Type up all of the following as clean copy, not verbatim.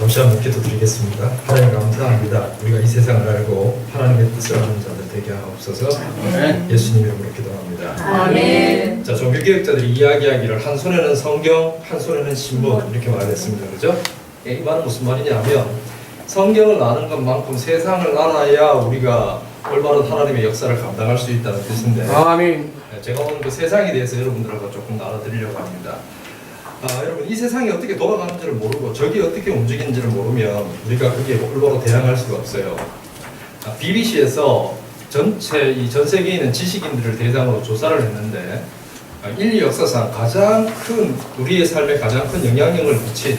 잠시 한번 기도드리겠습니다. 하나님 감사합니다. 우리가 이 세상을 알고 하나님의 뜻을 아는 자들 되게 하옵소서. 예수님 이름으로 기도합니다. 아멘. 자, 종교개혁자들이 이야기하기를 한 손에는 성경, 한 손에는 신문 이렇게 말했습니다. 그죠? 이 말은 무슨 말이냐면 성경을 아는 것만큼 세상을 알아야 우리가 올바른 하나님의 역사를 감당할 수 있다는 뜻인데 아멘. 제가 오늘 그 세상에 대해서 여러분들하고 조금 나눠드리려고 합니다. 여러분 이 세상이 어떻게 돌아가는지를 모르고 적이 어떻게 움직이는지를 모르면 우리가 거기에 올바로 대항할 수가 없어요. BBC에서 전체 이 전 세계에 있는 지식인들을 대상으로 조사를 했는데 인류 역사상 가장 큰 우리의 삶에 가장 큰 영향력을 미친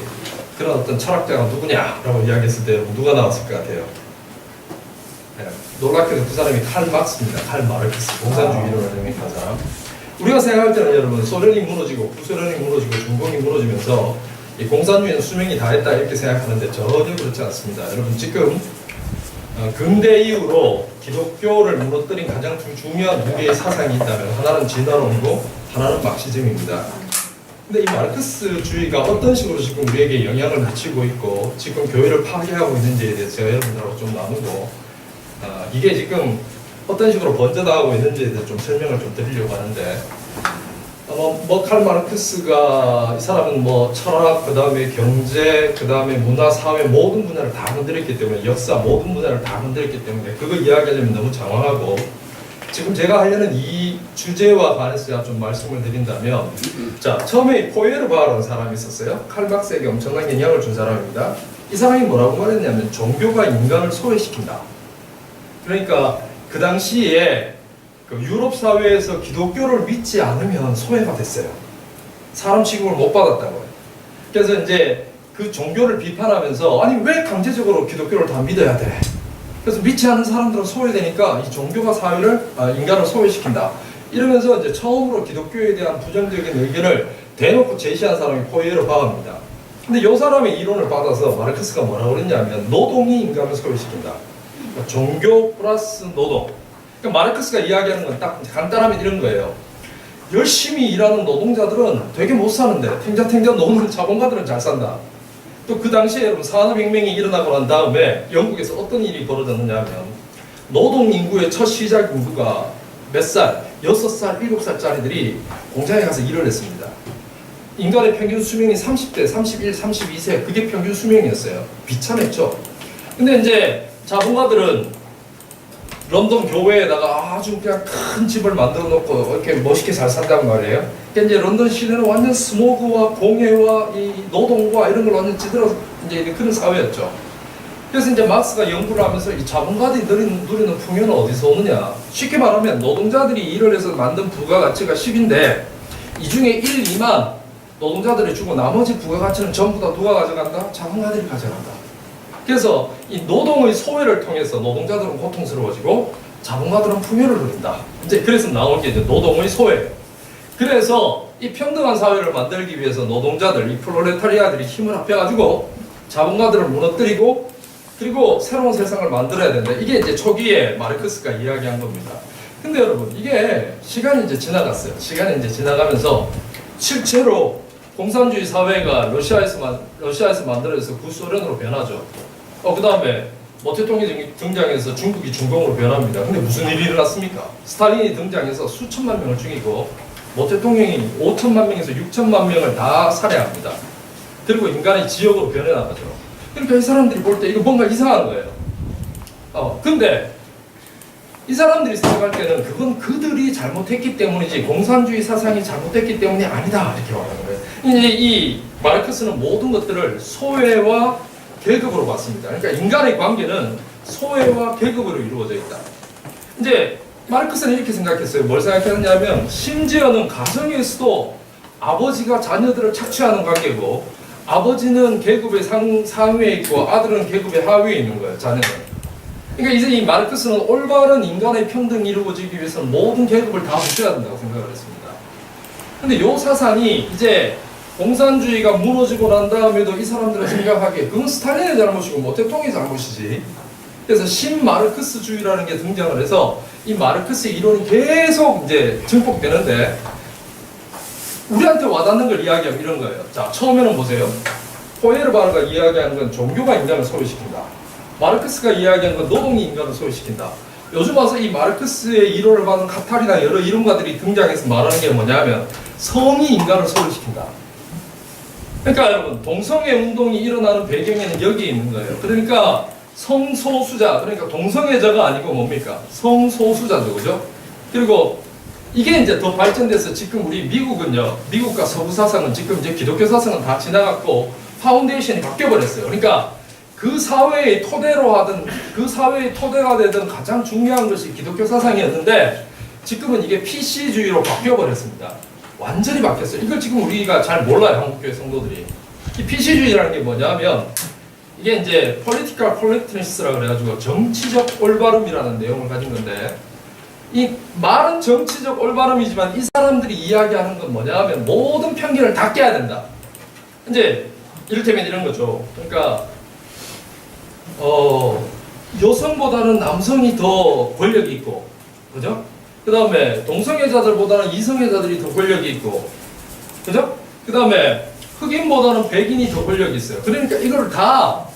그런 어떤 철학자가 누구냐라고 이야기했을 때 여러분 누가 나왔을 것 같아요? 네, 놀랍게도 그 사람이 칼 막스입니다. 칼 마르크스, 공산주의 이론을 정립한 사람. 우리가 생각할 때는 여러분 소련이 무너지고 구소련이 무너지고 중공이 무너지면서 이 공산주의는 수명이 다했다 이렇게 생각하는데 전혀 그렇지 않습니다. 여러분 지금 근대 이후로 기독교를 무너뜨린 가장 중요한 두 개의 사상이 있다면 하나는 진화론이고 하나는 마르크시즘입니다. 근데 이 마르크스주의가 어떤 식으로 지금 우리에게 영향을 미치고 있고 지금 교회를 파괴하고 있는지에 대해서 제가 여러분들하고 좀 나누고 이게 지금 어떤 식으로 번져나가고 있는지에 대해서 좀 설명을 좀 드리려고 하는데 칼 마르크스가 이 사람은 철학, 그 다음에 경제, 그 다음에 문화, 사회 모든 분야를 다 건드렸기 때문에 역사 모든 분야를 다 건드렸기 때문에 그거 이야기하려면 너무 장황하고 지금 제가 하려는 이 주제와 관해서 제가 좀 말씀을 드린다면 자 처음에 포에르바라는 사람이 있었어요. 칼 막스에게 엄청난 영향을 준 사람입니다. 이 사람이 뭐라고 말했냐면 종교가 인간을 소외시킨다. 그러니까 그 당시에 그 유럽 사회에서 기독교를 믿지 않으면 소외가 됐어요. 사람 취급을 못 받았다고요. 그래서 이제 그 종교를 비판하면서 아니 왜 강제적으로 기독교를 다 믿어야 돼? 그래서 믿지 않는 사람들은 소외되니까 이 종교가 사회를 인간을 소외시킨다. 이러면서 이제 처음으로 기독교에 대한 부정적인 의견을 대놓고 제시한 사람이 포에르바입니다. 근데 이 사람의 이론을 받아서 마르크스가 뭐라고 그랬냐면 노동이 인간을 소외시킨다. 그러니까 종교 플러스 노동. 그러니까 마르크스가 이야기하는 건 딱 간단하면 이런 거예요. 열심히 일하는 노동자들은 되게 못 사는데 탱자탱자 노는 자본가들은 잘 산다. 또 그 당시에 여러분 산업혁명이 일어나고 난 다음에 영국에서 어떤 일이 벌어졌느냐 하면 노동인구의 첫 시작 인구가 몇 살? 6살, 7살짜리들이 공장에 가서 일을 했습니다. 인간의 평균 수명이 30대, 31, 32세 그게 평균 수명이었어요. 비참했죠. 근데 이제 자본가들은 런던 교외에다가 아주 그냥 큰 집을 만들어 놓고 이렇게 멋있게 잘 산단 말이에요. 그러니까 이제 런던 시내는 완전 스모그와 공해와 이 노동과 이런 걸 완전 찌들어서 이제 그런 사회였죠. 그래서 이제 막스가 연구를 하면서 이 자본가들이 누리는 풍요는 어디서 오느냐? 쉽게 말하면 노동자들이 일을 해서 만든 부가가치가 10인데 이 중에 1, 2만 노동자들이 주고 나머지 부가가치는 전부 다 누가 가져간다? 자본가들이 가져간다. 그래서 이 노동의 소외를 통해서 노동자들은 고통스러워지고 자본가들은 풍요를 누린다. 이제 그래서 나온 게 이제 노동의 소외. 그래서 이 평등한 사회를 만들기 위해서 노동자들, 이 프롤레타리아들이 힘을 합해가지고 자본가들을 무너뜨리고 그리고 새로운 세상을 만들어야 된다. 이게 이제 초기에 마르크스가 이야기한 겁니다. 근데 여러분 이게 시간이 이제 지나갔어요. 시간이 이제 지나가면서 실제로 공산주의 사회가 러시아에서 만들어져서 구소련으로 변하죠. 그 다음에 모 대통령이 등장해서 중국이 중공으로 변합니다. 근데 무슨 일이 일어났습니까? 스탈린이 등장해서 수천만 명을 죽이고 모 대통령이 5천만 명에서 6천만 명을 다 살해합니다. 그리고 인간의 지역으로 변해나가죠. 그러니까 이 사람들이 볼 때 이거 뭔가 이상한 거예요. 근데 이 사람들이 생각할 때는 그건 그들이 잘못했기 때문이지 공산주의 사상이 잘못됐기 때문이 아니다 이렇게 말하는 거예요. 이제 이 마르크스는 모든 것들을 소외와 계급으로 봤습니다. 그러니까 인간의 관계는 소외와 계급으로 이루어져 있다. 이제 마르크스는 이렇게 생각했어요. 뭘 생각했냐면 심지어는 가정에서도 아버지가 자녀들을 착취하는 관계고 아버지는 계급의 상위에 있고 아들은 계급의 하위에 있는 거예요. 자녀는. 그러니까 이제 이 마르크스는 올바른 인간의 평등이 이루어지기 위해서는 모든 계급을 다 무시해야 된다고 생각을 했습니다. 근데 이 사상이 이제 공산주의가 무너지고 난 다음에도 이 사람들은 생각하기에 그건 스탈린의 잘못이고 모 대통령의 잘못이지. 그래서 신마르크스주의라는 게 등장을 해서 이 마르크스의 이론이 계속 이제 증폭되는데 우리한테 와닿는 걸 이야기하면 이런 거예요. 자, 처음에는 보세요. 포에르바르가 이야기하는 건 종교가 인간을 소외시킨다. 마르크스가 이야기하는 건 노동이 인간을 소외시킨다. 요즘 와서 이 마르크스의 이론을 받은 카탈이나 여러 이론가들이 등장해서 말하는 게 뭐냐면 성이 인간을 소외시킨다. 그러니까 여러분 동성애 운동이 일어나는 배경에는 여기 있는 거예요. 그러니까 성소수자, 그러니까 동성애자가 아니고 뭡니까? 성소수자죠, 그죠? 그리고 이게 이제 더 발전돼서 지금 우리 미국은요, 미국과 서구 사상은 지금 이제 기독교 사상은 다 지나갔고 파운데이션이 바뀌어버렸어요. 그러니까 그 사회의 토대로 하던, 그 사회의 토대가 되던 가장 중요한 것이 기독교 사상이었는데 지금은 이게 PC주의로 바뀌어버렸습니다. 완전히 바뀌었어요. 이걸 지금 우리가 잘 몰라요, 한국교회 성도들이. 이 PC주의라는 게 뭐냐면 이게 이제 Political Correctness라고 그래가지고 정치적 올바름이라는 내용을 가진 건데 이 말은 정치적 올바름이지만 이 사람들이 이야기하는 건 뭐냐면 모든 편견을 다 깨야 된다. 이제 이를테면 이런 거죠. 그러니까 여성보다는 남성이 더 권력이 있고, 그죠? 그 다음에 동성애자들보다는 이성애자들이 더 권력이 있고, 그죠? 그 다음에 흑인보다는 백인이 더 권력이 있어요. 그러니까 이걸 다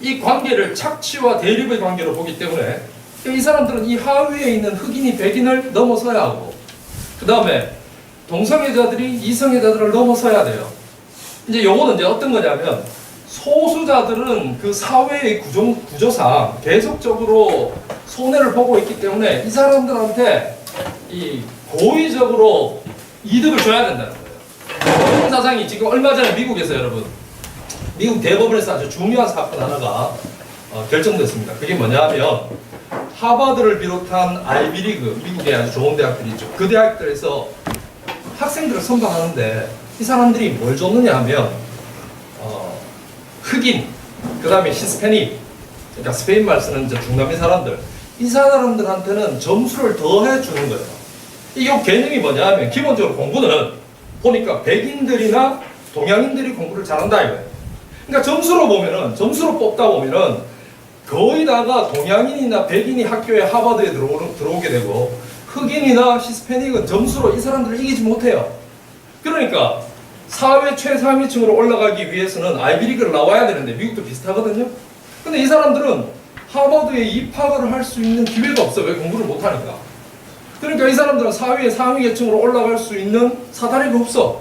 이 관계를 착취와 대립의 관계로 보기 때문에 이 사람들은 이 하위에 있는 흑인이 백인을 넘어서야 하고, 그 다음에 동성애자들이 이성애자들을 넘어서야 돼요. 이제 요거는 이제 어떤 거냐면 소수자들은 그 사회의 구조상 계속적으로 손해를 보고 있기 때문에 이 사람들한테 이 고의적으로 이득을 줘야 된다는 거예요. 이런 사상이 지금 얼마 전에 미국에서 여러분, 미국 대법원에서 아주 중요한 사건 하나가 결정됐습니다. 그게 뭐냐면 하버드를 비롯한 아이비리그, 미국의 아주 좋은 대학들이 있죠. 그 대학들에서 학생들을 선발하는데 이 사람들이 뭘 줬느냐 하면 흑인, 그 다음에 히스패닉, 그러니까 스페인 말 쓰는 이제 중남미 사람들, 이 사람들한테는 점수를 더해 주는 거예요. 이게 개념이 뭐냐 하면 기본적으로 공부는 보니까 백인들이나 동양인들이 공부를 잘한다 이거예요. 그러니까 점수로 보면은, 점수로 뽑다 보면은 거의 다가 동양인이나 백인이 학교에 하버드에 들어오게 되고 흑인이나 히스패닉은 점수로 이 사람들을 이기지 못해요. 그러니까 사회 최상위층으로 올라가기 위해서는 아이비리그를 나와야 되는데 미국도 비슷하거든요. 근데 이 사람들은 하버드에 입학을 할 수 있는 기회가 없어. 왜? 공부를 못하니까. 그러니까 이 사람들은 사회의 상위 계층으로 올라갈 수 있는 사다리가 없어.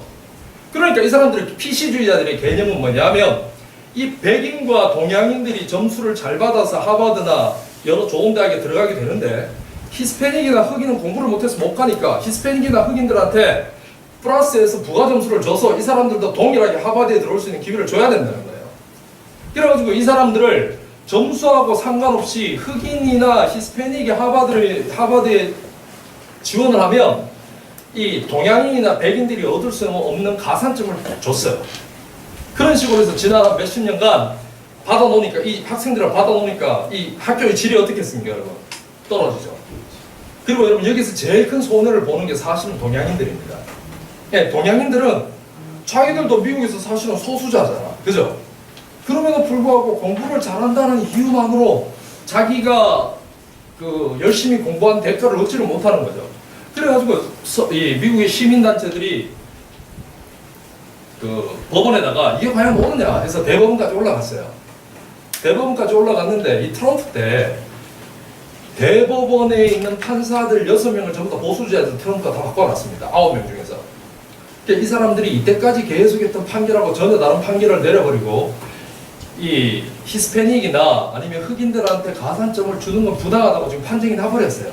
그러니까 이 사람들의 PC주의자들의 개념은 뭐냐면 이 백인과 동양인들이 점수를 잘 받아서 하버드나 여러 좋은 대학에 들어가게 되는데 히스패닉이나 흑인은 공부를 못해서 못 가니까 히스패닉이나 흑인들한테 플러스에서 부가 점수를 줘서 이 사람들도 동일하게 하버드에 들어올 수 있는 기회를 줘야 된다는 거예요. 그래가지고 이 사람들을 점수하고 상관없이 흑인이나 히스패닉이 하버드에 지원을 하면 이 동양인이나 백인들이 얻을 수 없는 가산점을 줬어요. 그런 식으로 해서 지난 몇십 년간 받아놓으니까, 이 학생들을 받아놓으니까 이 학교의 질이 어떻겠습니까, 여러분? 떨어지죠. 그리고 여러분 여기서 제일 큰 손해를 보는 게 사실은 동양인들입니다. 예, 동양인들은 자기들도 미국에서 사실은 소수자잖아. 그죠? 그럼에도 불구하고 공부를 잘한다는 이유만으로 자기가 그 열심히 공부한 대가를 얻지를 못하는 거죠. 그래가지고 이 미국의 시민단체들이 그 법원에다가 이게 과연 오느냐 해서 대법원까지 올라갔어요. 대법원까지 올라갔는데 이 트럼프 때 대법원에 있는 판사들 6명을 전부 다 보수주의자들 트럼프가 다 바꿔놨습니다. 9명 중에서. 이 사람들이 이때까지 계속했던 판결하고 전혀 다른 판결을 내려버리고 이 히스패닉이나 아니면 흑인들한테 가산점을 주는 건 부당하다고 지금 판정이 나버렸어요.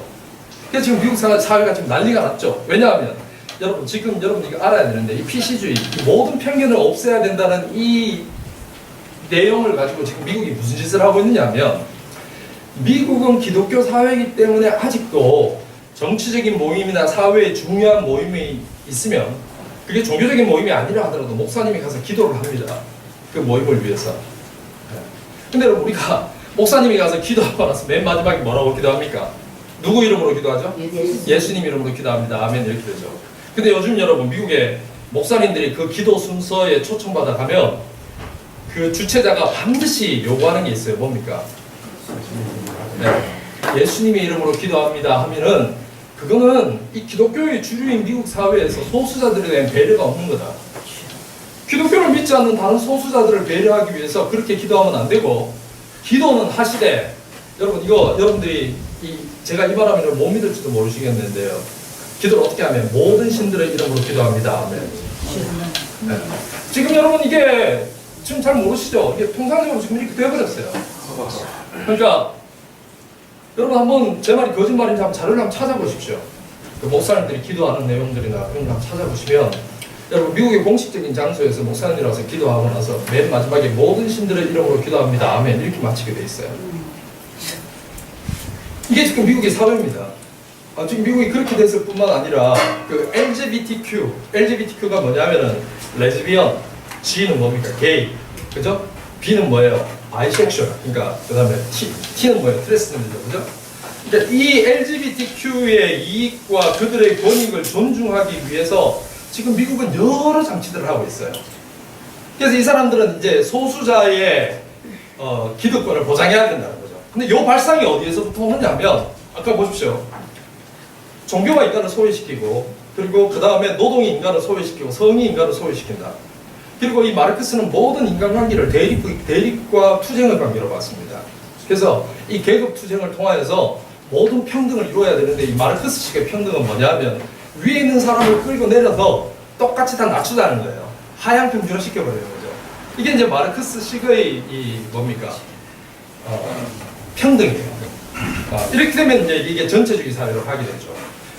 그래서 지금 미국 사회가 지금 난리가 났죠. 왜냐하면 여러분 지금 여러분 이거 알아야 되는데 이 PC주의, 이 모든 편견을 없애야 된다는 이 내용을 가지고 지금 미국이 무슨 짓을 하고 있느냐 하면 미국은 기독교 사회이기 때문에 아직도 정치적인 모임이나 사회에 중요한 모임이 있으면 그게 종교적인 모임이 아니라 하더라도 목사님이 가서 기도를 합니다. 그 모임을 위해서. 근데 우리가 목사님이 가서 기도하고 나서 맨 마지막에 뭐라고 기도합니까? 누구 이름으로 기도하죠? 예수님 이름으로 기도합니다. 아멘 이렇게 되죠. 근데 요즘 여러분 미국의 목사님들이 그 기도 순서에 초청받아 가면 그 주최자가 반드시 요구하는 게 있어요. 뭡니까? 네. 예수님의 이름으로 기도합니다 하면은 그거는 이 기독교의 주류인 미국 사회에서 소수자들에 대한 배려가 없는 거다. 기독교는 그걸 믿지 않는 다른 소수자들을 배려하기 위해서 그렇게 기도하면 안 되고, 기도는 하시되, 여러분 이거 여러분들이 제가 이 말하면 못 믿을지도 모르시겠는데요. 기도를 어떻게 하면 모든 신들의 이름으로 기도합니다. 아멘. 네. 지금 여러분 이게 지금 잘 모르시죠? 이게 통상적으로 지금 이렇게 되어버렸어요. 그러니까 여러분 한번 제 말이 거짓말인지 한번 자료를 한번 찾아보십시오. 그 목사님들이 기도하는 내용들이나 그런 거 한번 찾아보시면, 여러분 미국의 공식적인 장소에서 목사님이 와서 기도하고 나서 맨 마지막에 모든 신들의 이름으로 기도합니다. 아멘. 이렇게 마치게 돼 있어요. 이게 지금 미국의 사회입니다. 지금 미국이 그렇게 됐을 뿐만 아니라 그 LGBTQ가 뭐냐면은 레즈비언, G는 뭡니까? 게이, 그죠? B는 뭐예요? 바이섹슈얼. 그러니까 그 다음에 T는 뭐예요? 트랜스젠더죠, 그죠? 그러니까 이 LGBTQ의 이익과 그들의 권익을 존중하기 위해서 지금 미국은 여러 장치들을 하고 있어요. 그래서 이 사람들은 이제 소수자의 기득권을 보장해야 된다는 거죠. 근데 이 발상이 어디에서부터 오느냐면, 아까 보십시오. 종교가 인간을 소외시키고, 그리고 그 다음에 노동이 인간을 소외시키고, 성이 인간을 소외시킨다. 그리고 이 마르크스는 모든 인간관계를 대립과 투쟁의 관계로 봤습니다. 그래서 이 계급 투쟁을 통하여서 모든 평등을 이루어야 되는데, 이 마르크스식의 평등은 뭐냐면 위에 있는 사람을 끌고 내려서 똑같이 다 낮추자는 거예요. 하향 평준화 시켜버리는 거죠. 이게 이제 마르크스식의 뭡니까? 평등이에요. 이렇게 되면 이제 이게 전체주의 사회로 가게 되죠.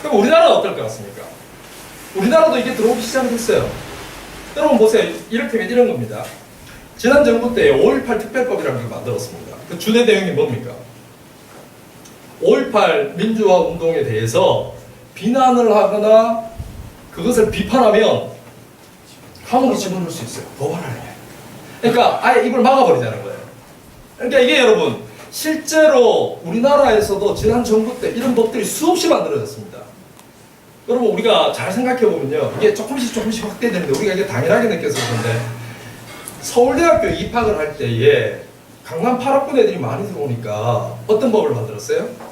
그럼 우리나라는 어떨 것 같습니까? 우리나라도 이게 들어오기 시작했어요. 여러분 보세요. 이렇게 이런 겁니다. 지난 정부 때 5.18 특별법이라는 걸 만들었습니다. 그 주된 내용이 뭡니까? 5.18 민주화 운동에 대해서 비난을 하거나 그것을 비판하면 감옥에 집어넣을 수 있어요. 고발을 해. 그러니까 아예 입을 막아버리자는 거예요. 그러니까 이게 여러분 실제로 우리나라에서도 지난 정부 때 이런 법들이 수없이 만들어졌습니다. 여러분 우리가 잘 생각해보면요, 이게 조금씩 확대되는데 우리가 이게 당연하게 느껴서 그런데, 서울대학교 입학을 할 때에 강남 8학번 애들이 많이 들어오니까 어떤 법을 만들었어요?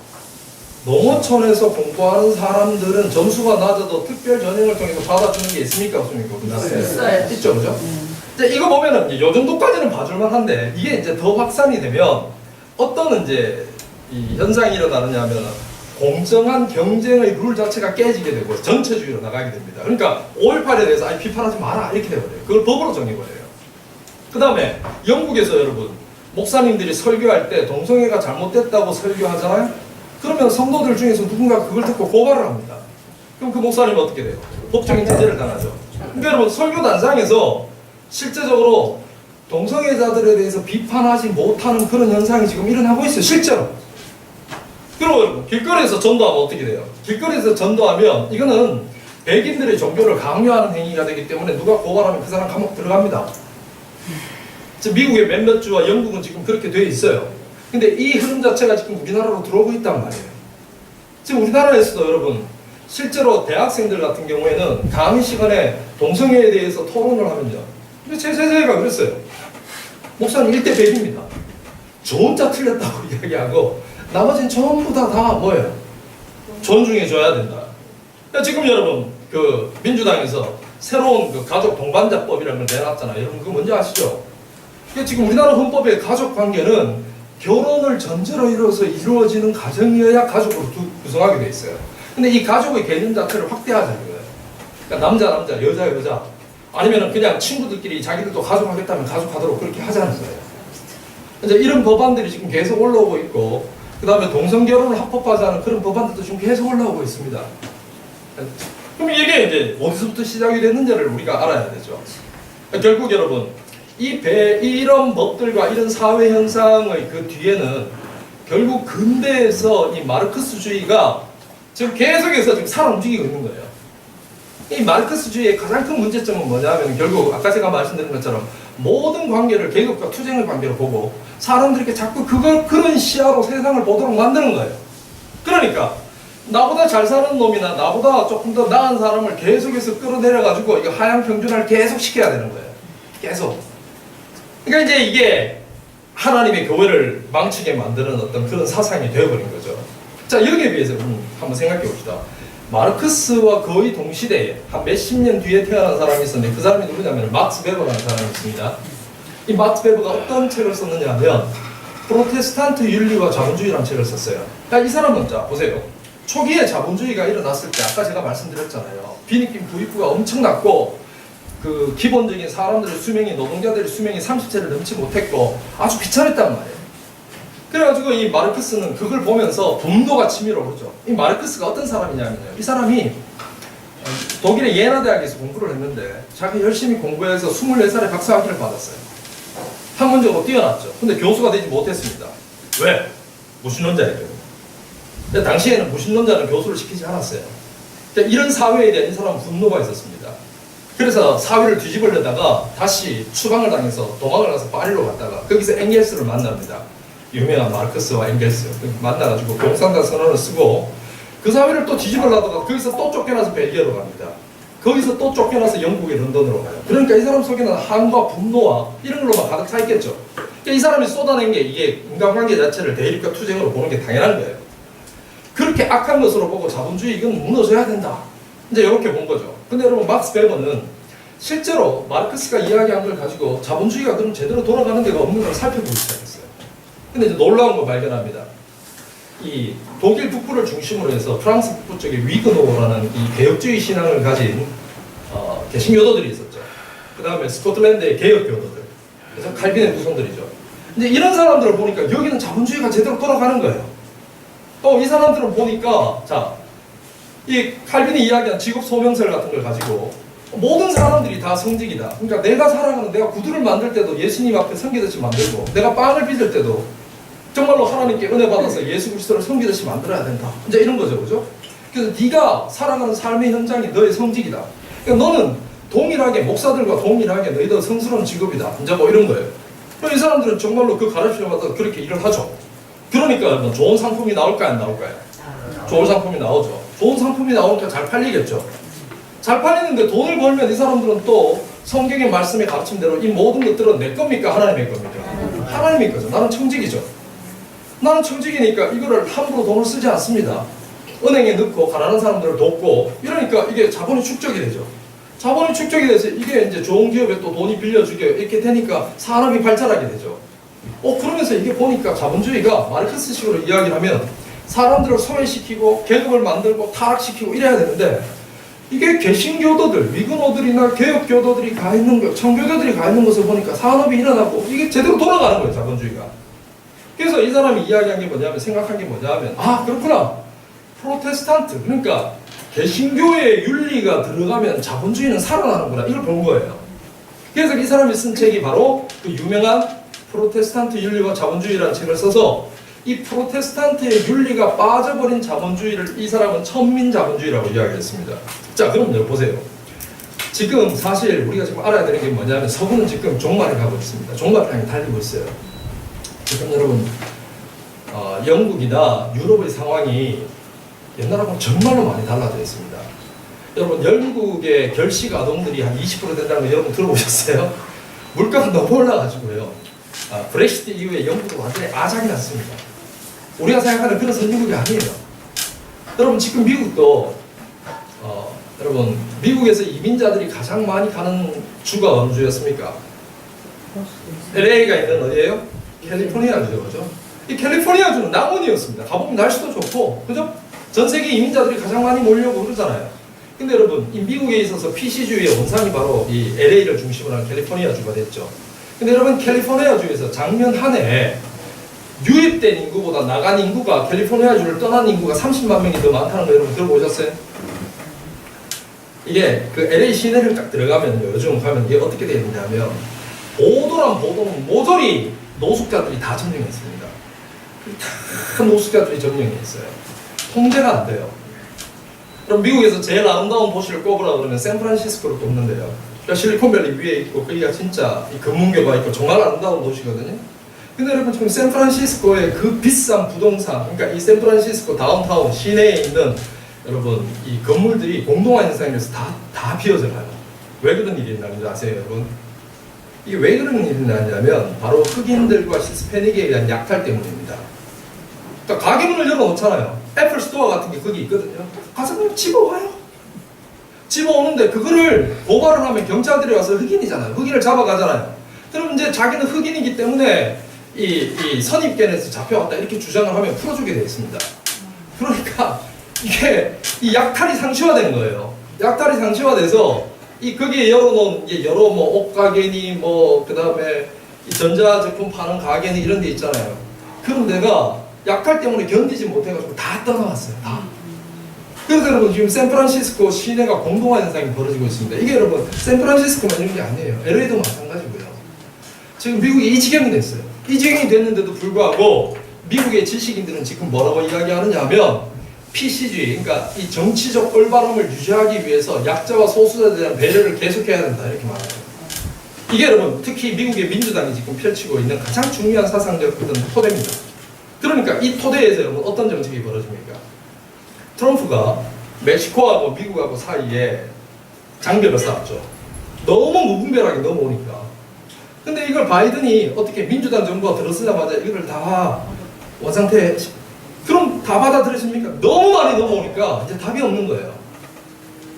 농어촌에서 공부하는 사람들은 점수가 낮아도 특별 전형을 통해서 받아주는 게 있습니까? 없습니까? 우리나라에? 있죠, 그죠? 이제 이거 보면은 이 정도까지는 봐줄만 한데, 이게 이제 더 확산이 되면 어떤 이제 이 현상이 일어나느냐 하면, 공정한 경쟁의 룰 자체가 깨지게 되고 전체주의로 나가게 됩니다. 그러니까 5.18에 대해서 아니 비판하지 마라 이렇게 돼버려요. 그걸 법으로 정해버려요. 그 다음에 영국에서 여러분 목사님들이 설교할 때 동성애가 잘못됐다고 설교하잖아요. 그러면 성도들 중에서 누군가 그걸 듣고 고발을 합니다. 그럼 그 목사님은 어떻게 돼요? 법적인 제재를 당하죠. 그러니까 여러분 설교단상에서 실제적으로 동성애자들에 대해서 비판하지 못하는 그런 현상이 지금 일어나고 있어요. 실제로. 그리고 여러분 길거리에서 전도하면 어떻게 돼요? 길거리에서 전도하면 이거는 백인들의 종교를 강요하는 행위가 되기 때문에 누가 고발하면 그 사람 감옥 들어갑니다. 미국의 몇몇 주와 영국은 지금 그렇게 돼 있어요. 근데 이 흐름 자체가 지금 우리나라로 들어오고 있단 말이에요. 지금 우리나라에서도 여러분 실제로 대학생들 같은 경우에는 강의 시간에 동성애에 대해서 토론을 하면요, 제 세대가 그랬어요. 목사님 1대 100입니다. 저 혼자 틀렸다고 이야기하고 나머지는 전부 다 뭐예요? 존중해줘야 된다. 지금 여러분 그 민주당에서 새로운 그 가족 동반자법이라는 걸 내놨잖아요. 여러분 그거 뭔지 아시죠? 지금 우리나라 헌법의 가족 관계는 결혼을 전제로 이루어지는 가정이어야 가족으로 구성하게 돼 있어요. 근데 이 가족의 개념 자체를 확대하자는 거예요. 그러니까 남자, 여자. 아니면 그냥 친구들끼리 자기들도 가족하겠다면 가족하도록 그렇게 하자는 거예요. 이제 이런 법안들이 지금 계속 올라오고 있고, 그 다음에 동성결혼을 합법화하자는 그런 법안들도 지금 계속 올라오고 있습니다. 그럼 이게 이제 어디서부터 시작이 됐는지를 우리가 알아야 되죠. 결국 여러분, 이런 법들과 이런 사회 현상의 그 뒤에는 결국 근대에서 이 마르크스주의가 지금 계속해서 지금 살아 움직이고 있는 거예요. 이 마르크스주의의 가장 큰 문제점은 뭐냐면 결국 아까 제가 말씀드린 것처럼 모든 관계를 계급과 투쟁의 관계로 보고 사람들에게 자꾸 그런 시야로 세상을 보도록 만드는 거예요. 그러니까 나보다 잘 사는 놈이나 나보다 조금 더 나은 사람을 계속해서 끌어내려가지고 이거 하향 평준화를 계속 시켜야 되는 거예요. 계속. 그러니까 이제 이게 하나님의 교회를 망치게 만드는 어떤 그런 사상이 되어버린 거죠. 자, 여기에 비해서 한번 생각해 봅시다. 마르크스와 거의 동시대에 한 몇십 년 뒤에 태어난 사람이 있었는데 그 사람이 누구냐면 막스 베버라는 사람이 있습니다. 이 막스 베버가 어떤 책을 썼느냐 하면 프로테스탄트 윤리와 자본주의라는 책을 썼어요. 이 사람은 자 보세요. 초기에 자본주의가 일어났을 때 아까 제가 말씀드렸잖아요. 빈익빈 부익부가 엄청 났고 그 기본적인 사람들의 수명이 노동자들의 수명이 30세를 넘지 못했고 아주 비참했단 말이에요. 그래가지고 이 마르크스는 그걸 보면서 분노가 치밀어 오르죠. 이 마르크스가 어떤 사람이냐면요. 이 사람이 독일의 예나 대학에서 공부를 했는데 자기 열심히 공부해서 24살에 박사학위를 받았어요. 학문적으로 뛰어났죠. 근데 교수가 되지 못했습니다. 왜? 무신론자였거든요. 근데 당시에는 무신론자는 교수를 시키지 않았어요. 그러니까 이런 사회에 대한 이 사람은 분노가 있었습니다. 그래서 사회를 뒤집으려다가 다시 추방을 당해서 도망을 가서 파리로 갔다가 거기서 엥겔스를 만납니다. 유명한 마르크스와 엥겔스 만나가지고 공산당 선언을 쓰고 그 사회를 또 뒤집으려다가 거기서 또 쫓겨나서 벨기에로 갑니다. 거기서 또 쫓겨나서 영국의 런던으로 가요. 그러니까 이 사람 속에는 한과 분노와 이런 걸로만 가득 차 있겠죠. 그러니까 이 사람이 쏟아낸 게 이게 인간관계 자체를 대립과 투쟁으로 보는 게 당연한 거예요. 그렇게 악한 것으로 보고 자본주의 이건 무너져야 된다. 이제 이렇게 본 거죠. 근데 여러분 막스 베버는 실제로 마르크스가 이야기한 걸 가지고 자본주의가 그럼 제대로 돌아가는 데가 없는 걸 살펴보기 시작했어요. 근데 이제 놀라운 걸 발견합니다. 이 독일 북부를 중심으로 해서 프랑스 북부 쪽에 위그노라는 이 개혁주의 신앙을 가진 개신교도들이 있었죠. 그 다음에 스코틀랜드의 개혁교도들. 그래서 칼빈의 후손들이죠. 이제 이런 사람들을 보니까 여기는 자본주의가 제대로 돌아가는 거예요. 또 이 사람들을 보니까 자, 이 칼빈이 이야기한 직업 소명설 같은 걸 가지고 모든 사람들이 다 성직이다. 그러니까 내가 살아가는 내가 구두를 만들 때도 예수님 앞에 섬기듯이 만들고 내가 빵을 빚을 때도 정말로 하나님께 은혜 받아서 예수 그리스도를 섬기듯이 만들어야 된다. 이제 이런 거죠, 그죠? 그래서 네가 살아가는 삶의 현장이 너의 성직이다. 그러니까 너는 동일하게 목사들과 동일하게 너희도 성스러운 직업이다. 이제 뭐 이런 거예요. 이 사람들은 정말로 그 가르침을 받아서 그렇게 일을 하죠. 그러니까 뭐 좋은 상품이 나올까요, 안 나올까요? 좋은 상품이 나오죠. 좋은 상품이 나오니까 잘 팔리겠죠. 잘 팔리는데 돈을 벌면 이 사람들은 또 성경의 말씀의 가르침대로 이 모든 것들은 내 겁니까? 하나님의 겁니까? 하나님의 거죠. 나는 청직이죠. 나는 청직이니까 이거를 함부로 돈을 쓰지 않습니다. 은행에 넣고 가난한 사람들을 돕고 이러니까 이게 자본이 축적이 되죠. 자본이 축적이 돼서 이게 이제 좋은 기업에 또 돈이 빌려주게 이렇게 되니까 산업이 발달하게 되죠. 그러면서 이게 보니까 자본주의가 마르크스식으로 이야기를 하면 사람들을 소외시키고 계급을 만들고 타락시키고 이래야 되는데 이게 개신교도들, 위그노들이나 개혁교도들이 가 있는 것, 청교도들이 가 있는 것을 보니까 산업이 일어나고 이게 제대로 돌아가는 거예요, 자본주의가. 그래서 이 사람이 이야기한 게 뭐냐면, 생각한 게 뭐냐면, 아, 그렇구나. 프로테스탄트, 그러니까 개신교의 윤리가 들어가면 자본주의는 살아나는구나. 이걸 본 거예요. 그래서 이 사람이 쓴 책이 바로 그 유명한 프로테스탄트 윤리와 자본주의라는 책을 써서 이 프로테스탄트의 윤리가 빠져버린 자본주의를 이 사람은 천민자본주의라고 이야기했습니다. 자, 그럼 보세요. 지금 사실 우리가 지금 알아야 되는 게 뭐냐면 서구는 지금 종말에 가고 있습니다. 종말을 달리고 있어요. 지금 여러분 영국이나 유럽의 상황이 옛날하고 정말로 많이 달라져 있습니다. 여러분 영국의 결식 아동들이 한 20% 된다는 거 여러분 들어보셨어요? 물가가 너무 올라가지고요. 브렉시트 이후에 영국은 완전히 아작이 났습니다. 우리가 생각하는 그런 선진국이 아니에요. 여러분 지금 미국도 여러분 미국에서 이민자들이 가장 많이 가는 주가 어느 주였습니까? LA가 있는 어디예요? 캘리포니아주죠, 그죠? 이 캘리포니아주는 남원이었습니다. 가보면 날씨도 좋고, 그죠? 전 세계 이민자들이 가장 많이 몰려오고 그러잖아요. 근데 여러분, 이 미국에 있어서 PC주의 원상이 바로 이 LA를 중심으로 한 캘리포니아주가 됐죠. 근데 여러분, 캘리포니아주에서 작년 한 해 유입된 인구보다 나간 인구가 캘리포니아주를 떠난 인구가 30만 명이 더 많다는 거 여러분 들어보셨어요? 이게 그 LA 시내를 딱 들어가면요, 요즘 가면 이게 어떻게 되어 있냐면 보도란 보도는 모조리 노숙자들이 다 점령했습니다. 다 노숙자들이 점령해 있어요. 통제가 안 돼요. 그럼 미국에서 제일 아름다운 도시를 꼽으라 그러면 샌프란시스코를 꼽는데요. 그러니까 실리콘밸리 위에 있고 거기가 진짜 이 금문교가 있고 정말 아름다운 도시거든요. 근데 여러분 지금 샌프란시스코의 그 비싼 부동산, 그러니까 이 샌프란시스코 다운타운 시내에 있는 여러분 이 건물들이 공동화 현상에서 다 비어져 가요. 왜 그런 일이 있는지 아세요, 여러분? 이게 왜 그런 일이 나냐면 바로 흑인들과 히스패닉에 의한 약탈 때문입니다. 그러니까 가게문을 열어놓잖아요. 애플 스토어 같은 게 거기 있거든요. 가서 그냥 집어와요. 집어오는데 그거를 고발을 하면 경찰들이 와서 흑인이잖아요. 흑인을 잡아가잖아요. 그럼 이제 자기는 흑인이기 때문에 이 선입견에서 잡혀왔다 이렇게 주장을 하면 풀어주게 되어 있습니다. 그러니까 이게 이 약탈이 상시화된 거예요. 약탈이 상시화돼서 이 거기에 열어놓은 여러 뭐 옷가게니 뭐 그다음에 이 전자제품 파는 가게니 이런 데 있잖아요. 그런 데가 약탈 때문에 견디지 못해가지고 다 떠나갔어요. 다. 그래서 여러분 지금 샌프란시스코 시내가 공동화 현상이 벌어지고 있습니다. 이게 여러분 샌프란시스코만 이런 게 아니에요. LA도 마찬가지고요. 지금 미국이 이 지경이 됐어요. 이 지경이 됐는데도 불구하고 미국의 지식인들은 지금 뭐라고 이야기하느냐 하면 PC주의, 그러니까 이 정치적 올바름을 유지하기 위해서 약자와 소수자에 대한 배려를 계속해야 된다 이렇게 말합니다. 이게 여러분 특히 미국의 민주당이 지금 펼치고 있는 가장 중요한 사상적 어떤 토대입니다. 그러니까 이 토대에서 여러분 어떤 정책이 벌어집니까? 트럼프가 멕시코하고 미국하고 사이에 장벽을 쌓았죠. 너무 무분별하게 넘어오니까. 근데 이걸 바이든이 어떻게 민주당 정부가 들어서자마자 이걸 다 원상태 그럼 다 받아들여집니까? 너무 많이 넘어오니까 이제 답이 없는 거예요.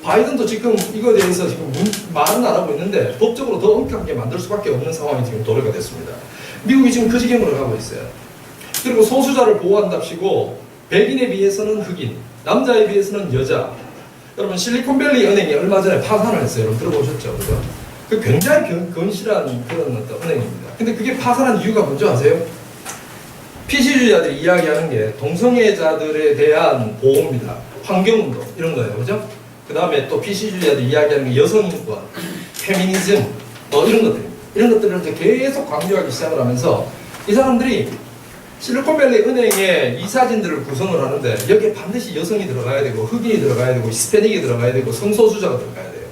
바이든도 지금 이거에 대해서 지금 말은 안 하고 있는데 법적으로 더 엄격하게 만들 수밖에 없는 상황이 지금 도래가 됐습니다. 미국이 지금 그 지경으로 가고 있어요. 그리고 소수자를 보호한답시고 백인에 비해서는 흑인, 남자에 비해서는 여자. 여러분 실리콘밸리 은행이 얼마 전에 파산을 했어요. 여러분 들어보셨죠? 그죠? 그 굉장히 건실한 그런 어떤 은행입니다. 근데 그게 파산한 이유가 뭔지 아세요? PC주의자들이 이야기하는 게 동성애자들에 대한 보호입니다. 환경운동 이런 거예요. 그죠? 그 다음에 또 PC주의자들이 이야기하는 게 여성인권, 페미니즘 뭐 이런 것들. 이런 것들을 이제 계속 강조하기 시작을 하면서 이 사람들이 실리콘밸리 은행의 이사진들을 구성을 하는데 여기에 반드시 여성이 들어가야 되고 흑인이 들어가야 되고 히스패닉이 들어가야 되고 성소수자가 들어가야 돼요.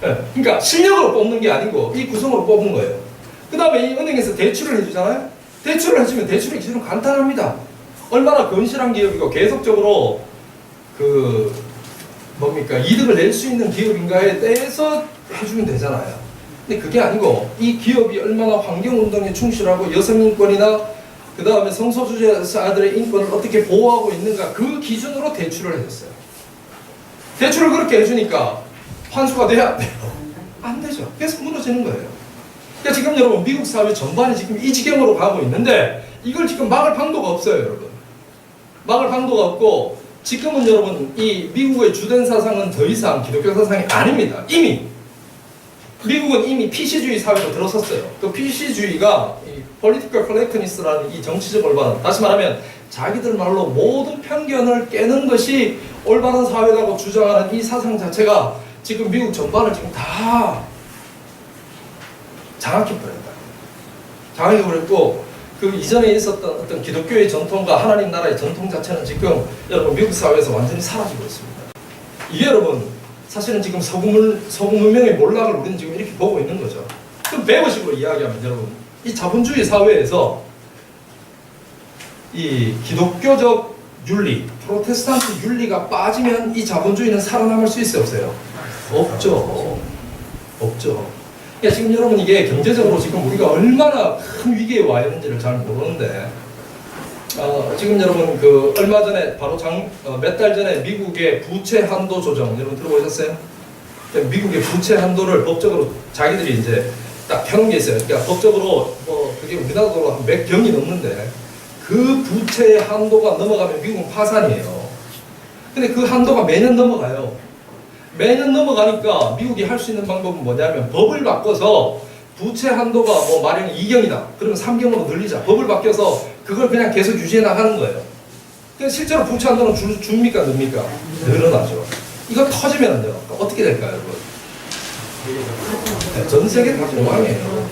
네. 그러니까 실력으로 뽑는 게 아니고 이 구성으로 뽑은 거예요. 그 다음에 이 은행에서 대출을 해주잖아요. 대출을 해주면 대출의 기준은 간단합니다. 얼마나 건실한 기업이고 계속적으로 그 뭡니까 이득을 낼 수 있는 기업인가에 대해서 해주면 되잖아요. 근데 그게 아니고 이 기업이 얼마나 환경운동에 충실하고 여성인권이나 그 다음에 성소수자들의 인권을 어떻게 보호하고 있는가 그 기준으로 대출을 해줬어요. 대출을 그렇게 해주니까 환수가 돼야 안 돼요? 안 되죠. 계속 무너지는 거예요. 그러니까 지금 여러분 미국 사회 전반이 지금 이 지경으로 가고 있는데 이걸 지금 막을 방도가 없어요, 여러분. 막을 방도가 없고 지금은 여러분 이 미국의 주된 사상은 더 이상 기독교 사상이 아닙니다. 미국은 이미 PC주의 사회로 들어섰어요. 그 PC주의가 이 Political Correctness라는 이 정치적 올바름, 다시 말하면 자기들 말로 모든 편견을 깨는 것이 올바른 사회라고 주장하는 이 사상 자체가 지금 미국 전반을 지금 다 장악해버렸다. 장악해버렸고 그 이전에 있었던 어떤 기독교의 전통과 하나님 나라의 전통 자체는 지금 여러분 미국 사회에서 완전히 사라지고 있습니다. 이게 여러분 사실은 지금 서구 문명의 몰락을 우리는 지금 이렇게 보고 있는 거죠. 그럼 배우식으로 이야기하면 여러분 이 자본주의 사회에서 이 기독교적 윤리, 프로테스탄트 윤리가 빠지면 이 자본주의는 살아남을 수 있어요, 없어요? 없죠. 없죠. 그러니까 지금 여러분 이게 경제적으로 지금 우리가 얼마나 큰 위기에 와 있는지를 잘 모르는데 지금 여러분 그 얼마 전에 바로 몇 달 전에 미국의 부채 한도 조정 여러분 들어보셨어요? 미국의 부채 한도를 법적으로 자기들이 이제 딱 펴놓은 게 있어요. 그러니까 법적으로 뭐 그게 우리나라도 한 몇 경이 넘는데 그 부채의 한도가 넘어가면 미국은 파산이에요. 근데 그 한도가 매년 넘어가요. 매년 넘어가니까 미국이 할 수 있는 방법은 뭐냐면 법을 바꿔서 부채 한도가 뭐 마련 2경이다. 그러면 3경으로 늘리자. 법을 바뀌어서 그걸 그냥 계속 유지해 나가는 거예요. 그러니까 실제로 부채 한도는 줍니까? 늡니까? 늘어나죠. 이거 터지면은요. 어떻게 될까요, 여러분? 네, 전 세계 다 공황이에요.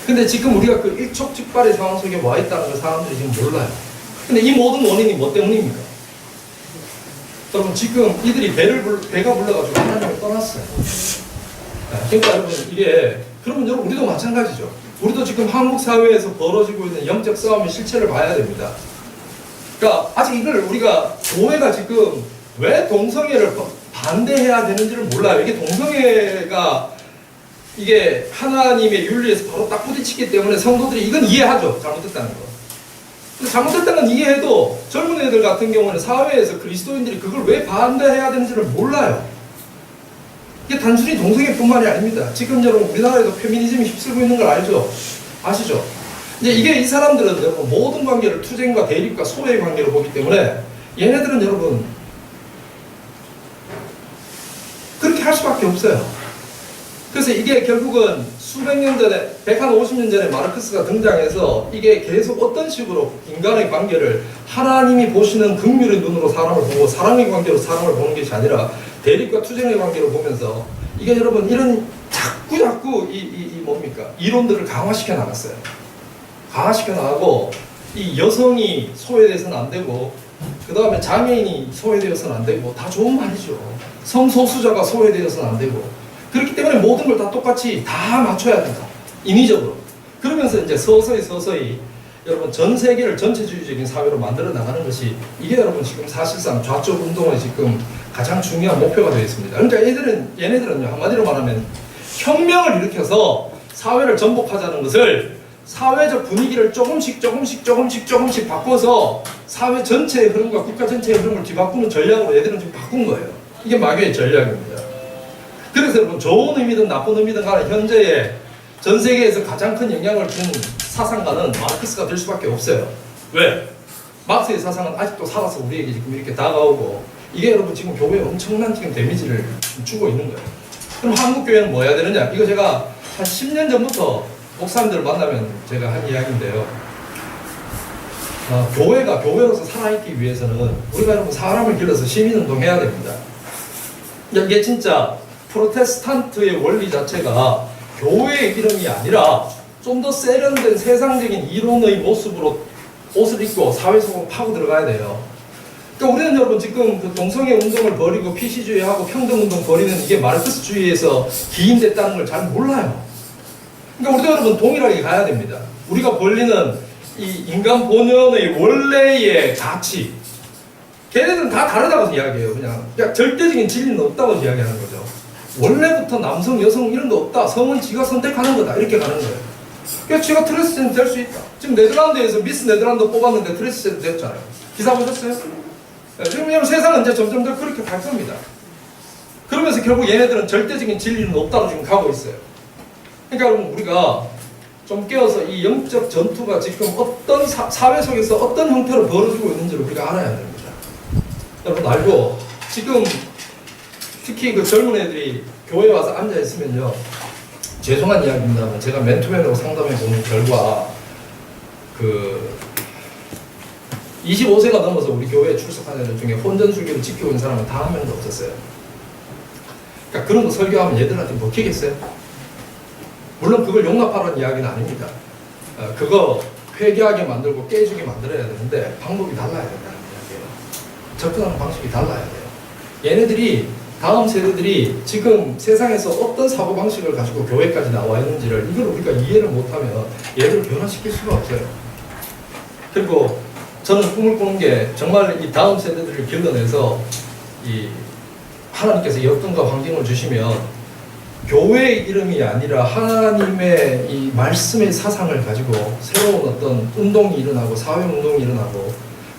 근데 지금 우리가 그 일촉즉발의 상황 속에 와 있다는 걸 사람들이 지금 몰라요. 근데 이 모든 원인이 뭐 때문입니까? 여러분 지금 이들이 배가 불러가지고 하나님을 떠났어요. 그러니까 여러분 이게 그러면 여러분 우리도 마찬가지죠. 우리도 지금 한국 사회에서 벌어지고 있는 영적 싸움의 실체를 봐야 됩니다. 그러니까 아직 이걸 우리가 교회가 지금 왜 동성애를 반대해야 되는지를 몰라요. 이게 동성애가 이게 하나님의 윤리에서 바로 딱 부딪히기 때문에 성도들이 이건 이해하죠. 잘못했다는 거. 근데 잘못됐다는 건 이해해도 젊은 애들 같은 경우는 사회에서 그리스도인들이 그걸 왜 반대해야 되는지를 몰라요. 이게 단순히 동성애뿐만이 아닙니다. 지금 여러분 우리나라에도 페미니즘이 휩쓸고 있는 걸 알죠? 아시죠? 이제 이게 이 사람들은 여러분 모든 관계를 투쟁과 대립과 소외의 관계로 보기 때문에 얘네들은 여러분 그렇게 할 수밖에 없어요. 그래서 이게 결국은 수백 년 전에 150년 전에 마르크스가 등장해서 이게 계속 어떤 식으로 인간의 관계를 하나님이 보시는 긍휼의 눈으로 사람을 보고 사랑의 관계로 사람을 보는 것이 아니라 대립과 투쟁의 관계로 보면서 이게 여러분 이런 자꾸 뭡니까? 이론들을 강화시켜 나갔어요. 강화시켜 나가고 이 여성이 소외돼서는 안 되고 그 다음에 장애인이 소외되어서는 안 되고 다 좋은 말이죠. 성소수자가 소외되어서는 안 되고 그렇기 때문에 모든 걸 다 똑같이 다 맞춰야 된다. 인위적으로. 그러면서 이제 서서히 여러분 전 세계를 전체주의적인 사회로 만들어 나가는 것이 이게 여러분 지금 사실상 좌쪽 운동의 지금 가장 중요한 목표가 되어 있습니다. 그러니까 얘네들은요 한마디로 말하면 혁명을 일으켜서 사회를 전복하자는 것을 사회적 분위기를 조금씩 바꿔서 사회 전체의 흐름과 국가 전체의 흐름을 뒤바꾸는 전략으로 얘들은 지금 바꾼 거예요. 이게 마귀의 전략입니다. 그래서 여러분 좋은 의미든 나쁜 의미든 간에 현재의 전 세계에서 가장 큰 영향을 준 사상가는 마르크스가 될 수밖에 없어요. 왜? 마르크스의 사상은 아직도 살아서 우리에게 지금 이렇게 다가오고 이게 여러분 지금 교회에 엄청난 지금 데미지를 주고 있는 거예요. 그럼 한국 교회는 뭐 해야 되느냐? 이거 제가 한 10년 전부터 목사님들을 만나면 제가 한 이야기인데요. 교회가 교회로서 살아있기 위해서는 우리가 여러분 사람을 길러서 시민운동 해야 됩니다. 이게 진짜 프로테스탄트의 원리 자체가 교회의 이름이 아니라 좀 더 세련된 세상적인 이론의 모습으로 옷을 입고 사회 속으로 파고 들어가야 돼요. 그러니까 우리는 여러분 지금 그 동성애 운동을 벌이고 PC주의하고 평등운동 벌이는 이게 마르크스주의에서 기인됐다는 걸 잘 몰라요. 그러니까 우리도 여러분 동일하게 가야 됩니다. 우리가 벌리는 이 인간 본연의 원래의 가치 걔네들은 다 다르다고 이야기해요. 그냥 절대적인 진리는 없다고 이야기하는 거죠. 원래부터 남성, 여성 이런 거 없다. 성은 지가 선택하는 거다. 이렇게 가는 거예요. 그러니까 지가 트랜스젠더 될 수 있다. 지금 네덜란드에서 미스 네덜란드 뽑았는데 트랜스젠더 됐잖아요. 기사 보셨어요? 지금 세상은 이제 점점 더 그렇게 갈 겁니다. 그러면서 결국 얘네들은 절대적인 진리는 없다고 지금 가고 있어요. 그러니까 여러분 우리가 좀 깨어서 이 영적 전투가 지금 어떤 사회 속에서 어떤 형태로 벌어지고 있는지를 우리가 알아야 됩니다. 여러분 알고 지금 특히 그 젊은 애들이 교회에 와서 앉아 있으면요 죄송한 이야기입니다만 제가 맨투맨으로 상담해 보는 결과 그 25세가 넘어서 우리 교회에 출석하는 애들 중에 혼전수교를 지키고 있는 사람은 단 한 명도 없었어요. 그러니까 그런 거 설교하면 얘들한테 먹히겠어요? 물론 그걸 용납하라는 이야기는 아닙니다. 그거 회개하게 만들고 깨지게 만들어야 되는데 방법이 달라야 된다는 이야기예요. 접근하는 방식이 달라야 돼요. 얘네들이 다음 세대들이 지금 세상에서 어떤 사고방식을 가지고 교회까지 나와 있는지를 이걸 우리가 이해를 못하면 얘를 변화시킬 수가 없어요. 그리고 저는 꿈을 꾸는 게 정말 이 다음 세대들을 길러내서 이 하나님께서 여건과 환경을 주시면 교회의 이름이 아니라 하나님의 이 말씀의 사상을 가지고 새로운 어떤 운동이 일어나고 사회운동이 일어나고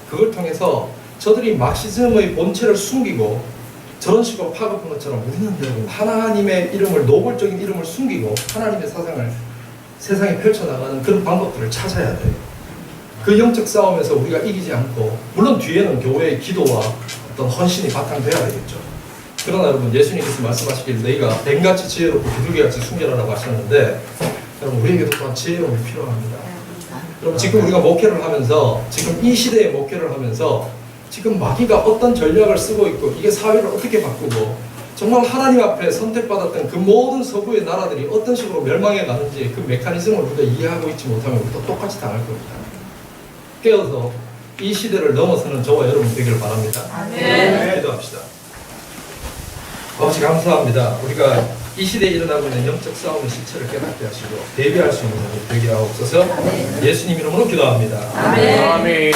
그걸 통해서 저들이 막시즘의 본체를 숨기고 저런 식으로 파급한 것처럼 우리는 여러분 하나님의 이름을 노골적인 이름을 숨기고 하나님의 사상을 세상에 펼쳐나가는 그런 방법들을 찾아야 돼요. 그 영적 싸움에서 우리가 이기지 않고 물론 뒤에는 교회의 기도와 어떤 헌신이 바탕돼야 되겠죠. 그러나 여러분 예수님께서 말씀하시길 너희가 뱀같이 지혜롭고 비둘기같이 순결하라고 하셨는데 여러분 우리에게도 또한 지혜로움이 필요합니다. 여러분 지금 우리가 목회를 하면서 지금 이 시대에 목회를 하면서 지금 마귀가 어떤 전략을 쓰고 있고 이게 사회를 어떻게 바꾸고 정말 하나님 앞에 선택받았던 그 모든 서구의 나라들이 어떤 식으로 멸망해 가는지 그 메커니즘을 우리가 이해하고 있지 못하면 우리도 똑같이 당할 겁니다. 깨어서 이 시대를 넘어서는 저와 여러분 되기를 바랍니다. 네. 기도합시다. 아버지 감사합니다. 우리가 이 시대에 일어나고 있는 영적 싸움의 실체를 깨닫게 하시고 대비할 수 있는 우리 되게 하옵소서. 예수님 이름으로 기도합니다. 아멘. 아멘.